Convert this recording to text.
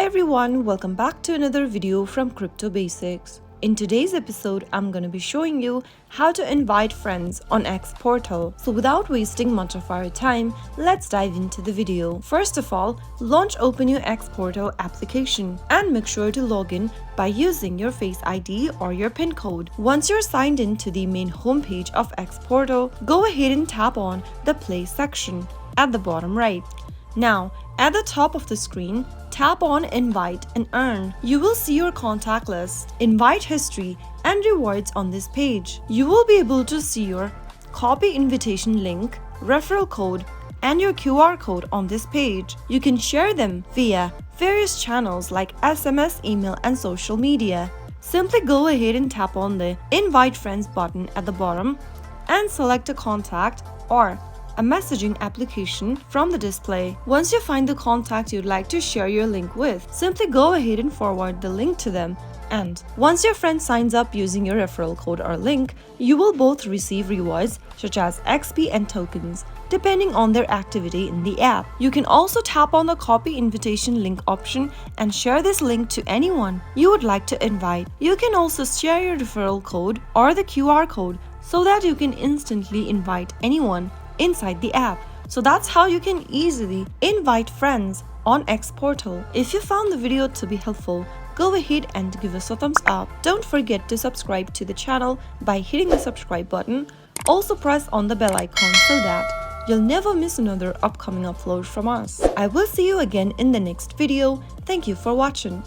Hi everyone, welcome back to another video from Crypto Basics. In today's episode, I'm going to be showing you how to invite friends on xPortal. So without wasting much of our time, let's dive into the video. First of all, open your xPortal application and make sure to log in by using your Face ID or your PIN code. Once you're signed in to the main homepage of xPortal, go ahead and tap on the Play section at the bottom right. Now, at the top of the screen, tap on Invite and Earn. You will see your contact list, invite history, and rewards on this page. You will be able to see your copy invitation link, referral code, and your QR code on this page. You can share them via various channels like SMS, email, and social media. Simply go ahead and tap on the Invite Friends button at the bottom and select a contact or a messaging application from the display. Once you find the contact you'd like to share your link with, simply go ahead and forward the link to them. And once your friend signs up using your referral code or link, you will both receive rewards such as XP and tokens, depending on their activity in the app. You can also tap on the copy invitation link option and share this link to anyone you would like to invite. You can also share your referral code or the QR code so that you can instantly invite anyone inside the app. So that's how you can easily invite friends on xPortal. If you found the video to be helpful, go ahead and give us a thumbs up. Don't forget to subscribe to the channel by hitting the subscribe button. Also press on the bell icon so that you'll never miss another upcoming upload from us. I will see you again in the next video. Thank you for watching.